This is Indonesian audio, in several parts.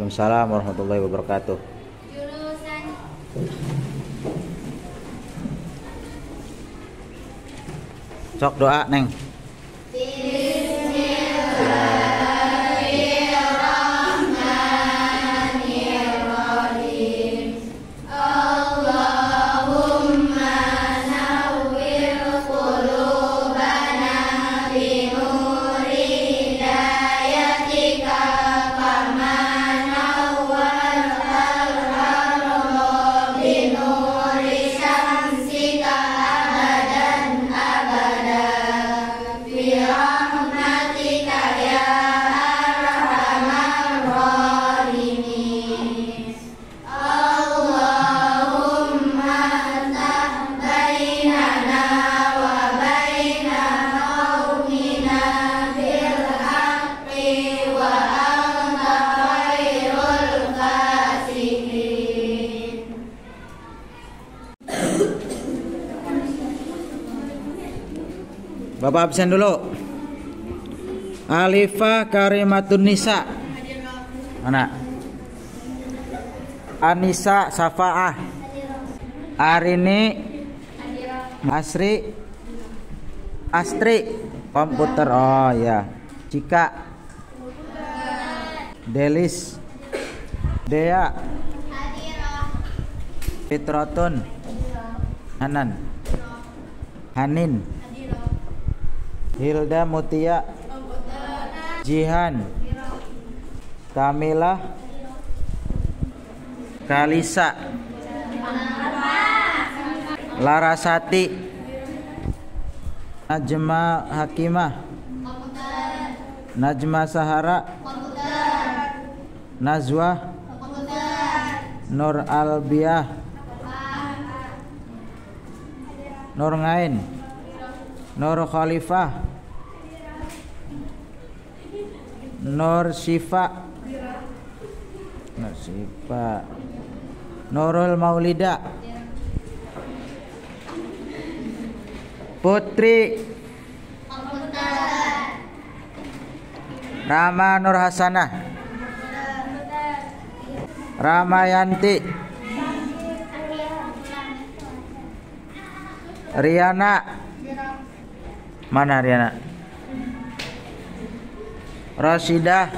Waalaikumsalam warahmatullahi wabarakatuh. Jurusan Sok doa Neng. Bapak absen dulu. Alifah Karimatun Nisa. Mana? Anissa Safaah. Arini Asri Astri komputer. Oh ya. Cika Delis Dea Fitrotun Hanan Hanin Hilda Mutia Jihan Kamila Kalisa Larasati Najma Hakimah Najma Sahara Nazwa Nur Albiah Nur Ngain Nur Khalifah Nur Syifa Nurul Maulida Putri Rama Nur Hasanah Ramayanti Riana. Mana Riana? Rasidah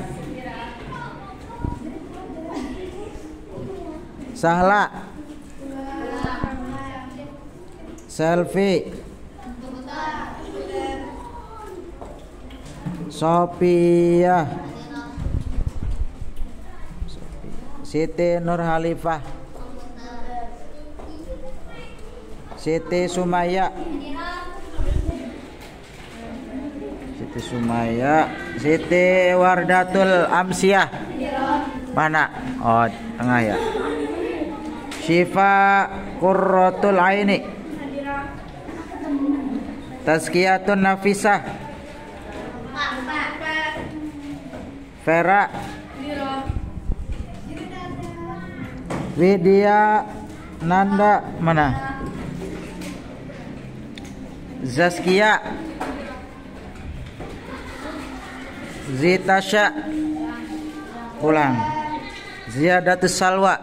Sahla Selfie Sophia Siti Nur Halifah Siti Sumaya Siti Wardatul Amsiah. Mana? Oh, tengah ya. Syifa Qurratul Aini Tazkiyatun Nafisah Vera Widya Nanda. Mana? Zaskia Zitasha ulang Ziyadatus Salwa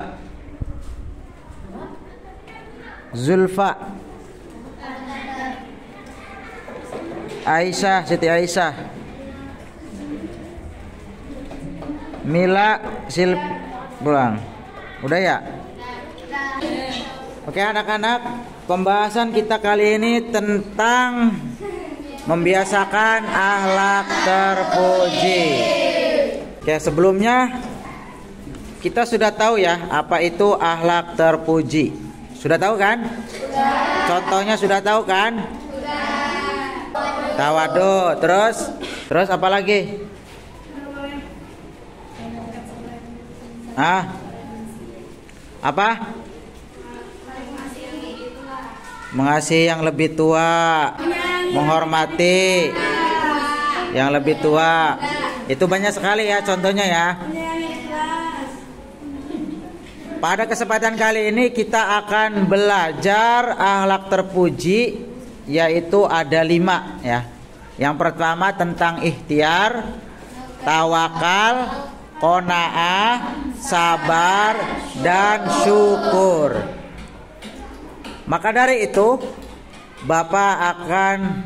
Zulfa Aisyah Siti Aisyah Mila ulang. Udah ya? Oke anak-anak, pembahasan kita kali ini tentang membiasakan akhlak terpuji. Oke, sebelumnya kita sudah tahu ya apa itu akhlak terpuji. Sudah tahu kan? Sudah. Contohnya sudah tahu kan? Sudah. Tawadu, terus apa lagi? Apa? Mengasihi yang lebih tua, menghormati yang lebih tua. Itu banyak sekali ya contohnya ya. Pada kesempatan kali ini kita akan belajar akhlak terpuji, yaitu ada 5 ya. Yang pertama tentang ikhtiar, tawakal, qanaah, sabar, dan syukur. Maka dari itu, Bapak akan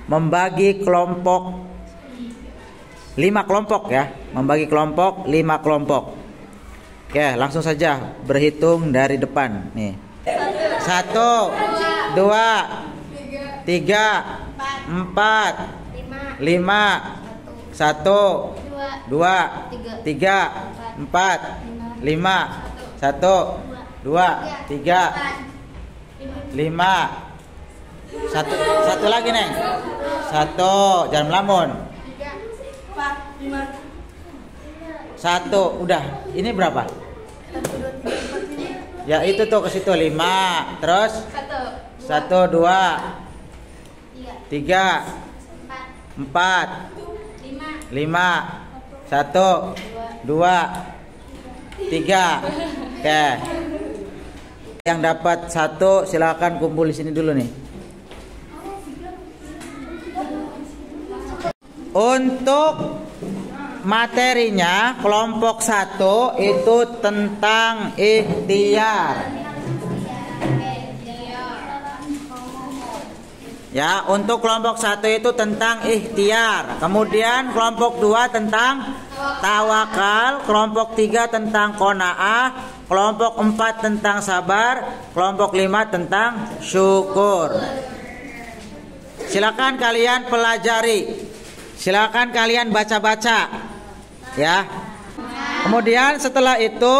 membagi kelompok 5 kelompok ya, membagi kelompok 5 kelompok. Oke, langsung saja berhitung dari depan nih. 1, 2, 3, 4, 5, 1, 2, 3, 4, 5, 1, 2, 3, 5. Satu lagi Neng. 1, jangan melamun. 1, udah. Ini berapa? Ya itu tuh ke situ 5. Terus 1, 2, 3, 4, 5, 1, 2, 3. Oke. Yang dapat 1 silakan kumpul di sini dulu nih. Untuk materinya kelompok 1 itu tentang ikhtiar. Ya, untuk kelompok 1 itu tentang ikhtiar. Kemudian kelompok 2 tentang tawakal, kelompok 3 tentang qanaah, kelompok 4 tentang sabar, kelompok 5 tentang syukur. Silakan kalian pelajari. Silakan kalian baca-baca. Ya. Kemudian setelah itu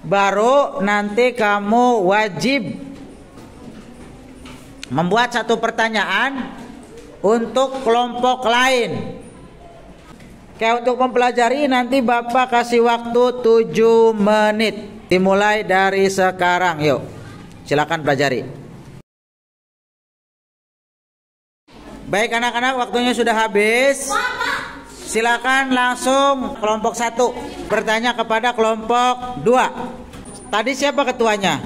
baru nanti kamu wajib membuat satu pertanyaan untuk kelompok lain. Kayak untuk mempelajari nanti Bapak kasih waktu 7 menit. Dimulai dari sekarang. Yuk. Silakan pelajari. Baik anak-anak, waktunya sudah habis. Silakan langsung kelompok 1 bertanya kepada kelompok 2. Tadi siapa ketuanya?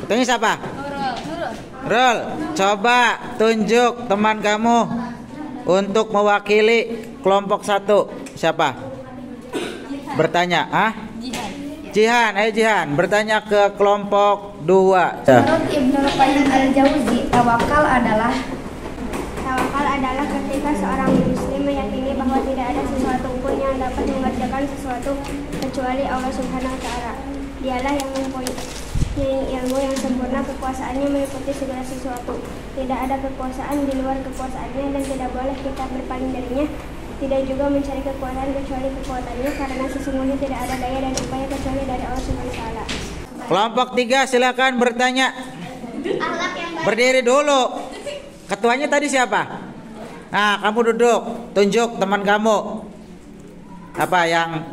Ketuanya siapa? Rul. Coba tunjuk teman kamu untuk mewakili kelompok 1. Siapa? Bertanya, Jihan, ayo Jihan, bertanya ke kelompok 2. Menurut Ibnu Qayyim al-Jauzi, tawakal adalah ketika seorang muslim meyakini bahwa tidak ada sesuatu pun yang dapat mengerjakan sesuatu kecuali Allah Subhanahu wa taala. Dialah yang mempunyai ilmu yang sempurna, kekuasaannya meliputi segala sesuatu. Tidak ada kekuasaan di luar kekuasaannya dan tidak boleh kita berpaling darinya. Tidak juga mencari kekuatan kecuali kekuatannya, karena sesungguhnya tidak ada daya dan upaya kecuali dari Allah Subhanahu wa taala. Kelompok 3 silakan bertanya. Berdiri dulu. Ketuanya tadi siapa? Nah, kamu duduk, tunjuk teman kamu. Apa yang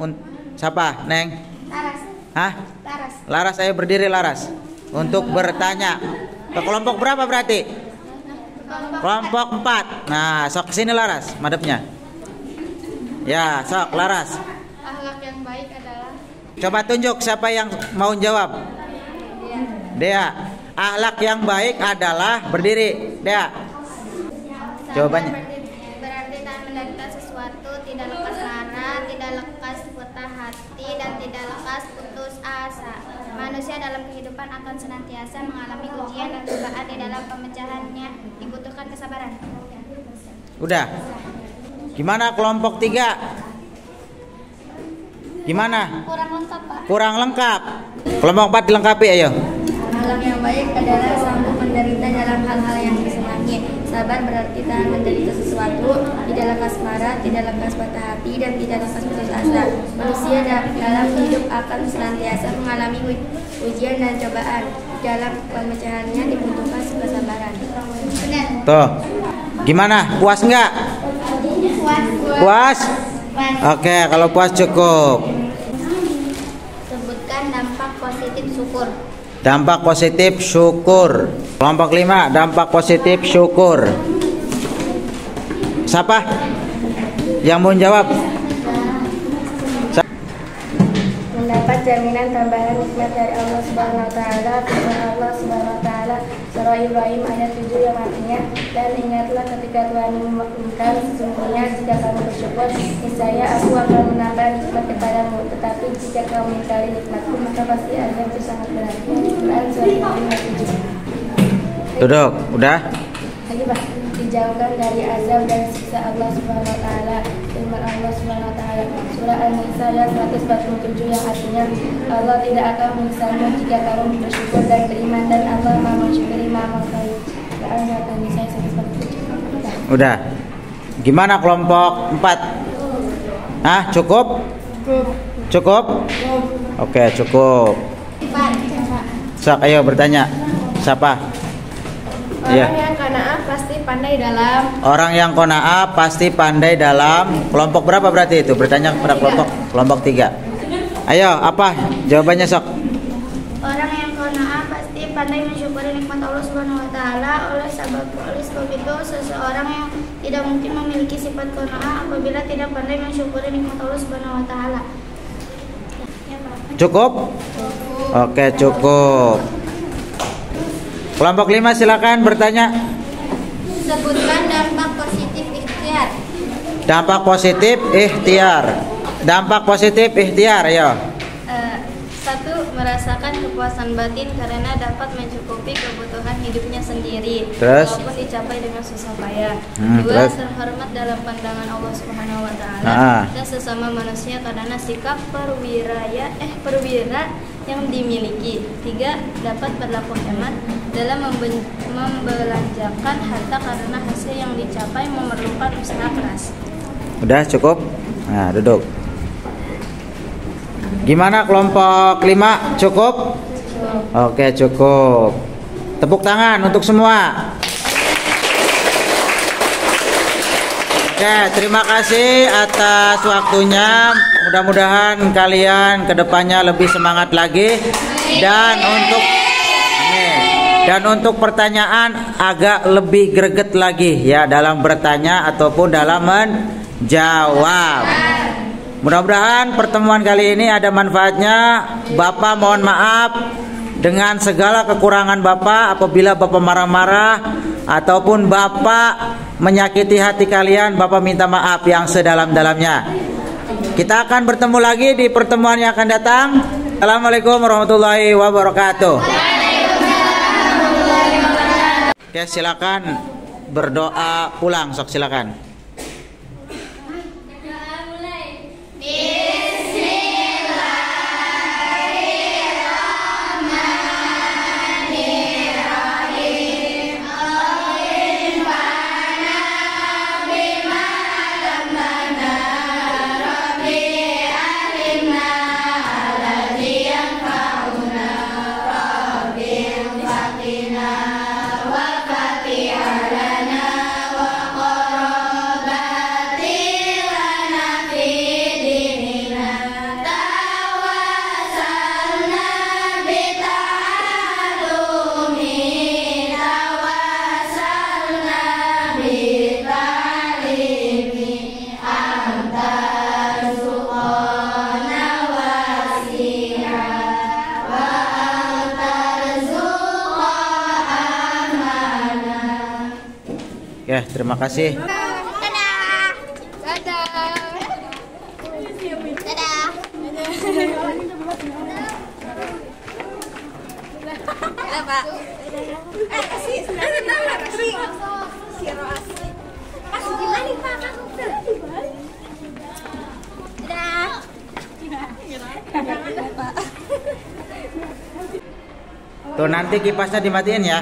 siapa, Neng? Laras. Laras, ayo berdiri Laras. Untuk bertanya. Ke kelompok berapa berarti? Kelompok 4. Nah, sok kesini Laras, madepnya. Ya, sok Laras. Akhlak yang baik adalah. Coba tunjuk siapa yang mau jawab. Dea. Akhlak yang baik adalah berdiri. Dea. Jawabannya. Berarti tak menderita sesuatu, tidak lekas lara, tidak lekas patah hati, dan tidak lekas putus asa. Manusia dalam kehidupan akan senantiasa mengalami ujian dan cobaan. Di dalam pemecahannya dibutuhkan kesabaran. Udah. Gimana kelompok 3? Gimana? Kurang lengkap, Pak. Kurang lengkap. Kelompok 4 dilengkapi, ayo. Akhlak yang baik adalah sanggup menderita dalam hal-hal yang disenangi. Sabar berarti tahan menderita sesuatu, tidak lekas marah, tidak lekas patah hati, dan tidak lekas putus asa. Manusia dalam hidup akan senantiasa mengalami ujian dan cobaan. Dalam pemecahannya dibutuhkan kesabaran. Benar. Tuh. Gimana? Puas nggak? Puas? Oke, kalau puas cukup. Sebutkan dampak positif syukur. Dampak positif syukur. Kelompok 5, dampak positif syukur. Siapa yang mau jawab? mendapat jaminan tambahan nikmat dari Allah Subhanahu wa taala. Firman Allah Subhanahu wa taala surah Ibrahim ayat 7 yang artinya, dan ingatlah ketika Tuhan memaklumkan, sesungguhnya jika kamu bersyukur, niscaya aku akan menambah nikmat kepadamu, tetapi jika kamu mengingkari nikmatku, maka pasti azab itu sangat berat. Quran surah Ibrahim ayat 7. Duduk, udah? Lagi Pak, dijauhkan dari azab dan siksa Allah Subhanahu wa taala. Firman Allah Subhanahu wa taala surah An-Nisa ayat 147 yang artinya, Allah tidak akan menyiksamu jika kamu bersyukur dan beriman, dan Allah Maha mensyukuri Maha mengetahui. Surah An-Nisa ayat 147. Udah. Gimana kelompok 4? Hah, cukup? Cukup? Oke, cukup. Sok, ayo bertanya. Siapa? Orang Iya. yang qanaah pasti pandai dalam. Orang yang qanaah pasti pandai dalam. Kelompok berapa berarti itu? Bertanya kepada kelompok 3. Ayo, apa jawabannya, sok? Orang yang qanaah pasti pandai mensyukuri nikmat Allah Subhanahu wa taala. Oleh sebab itu seseorang yang tidak mungkin memiliki sifat qanaah apabila tidak pandai mensyukuri nikmat Allah Subhanahu wa taala. Cukup? Oke, cukup. Kelompok 5 silakan bertanya. Sebutkan dampak positif ikhtiar. Dampak positif ikhtiar. Dampak positif ikhtiar, ayo. 1. Merasakan kepuasan batin karena dapat mencukupi kebutuhan hidupnya sendiri, Terus? walaupun dicapai dengan susah payah. 2. Terus? Terhormat dalam pandangan Allah Subhanahu wa taala dan sesama manusia karena sikap perwira yang dimiliki. 3. Dapat berlaku hemat dalam membelanjakan harta karena hasil yang dicapai memerlukan usaha keras. Udah cukup? Nah, duduk. Gimana kelompok 5? Cukup? Oke, cukup. Tepuk tangan untuk semua. Oke, terima kasih atas waktunya. Mudah-mudahan kalian kedepannya lebih semangat lagi. Dan untuk pertanyaan agak lebih greget lagi ya dalam bertanya ataupun dalam menjawab. Mudah-mudahan pertemuan kali ini ada manfaatnya. Bapak mohon maaf dengan segala kekurangan Bapak apabila Bapak marah-marah ataupun Bapak menyakiti hati kalian. Bapak minta maaf yang sedalam-dalamnya. Kita akan bertemu lagi di pertemuan yang akan datang. Assalamualaikum warahmatullahi wabarakatuh. Oke, silakan berdoa pulang, sok silakan. Ya, terima kasih. Dadah. Dadah. Dadah. Dadah, Pak. Kasih. Kasih gimana, Pak? Dadah. Tuh nanti kipasnya dimatiin ya.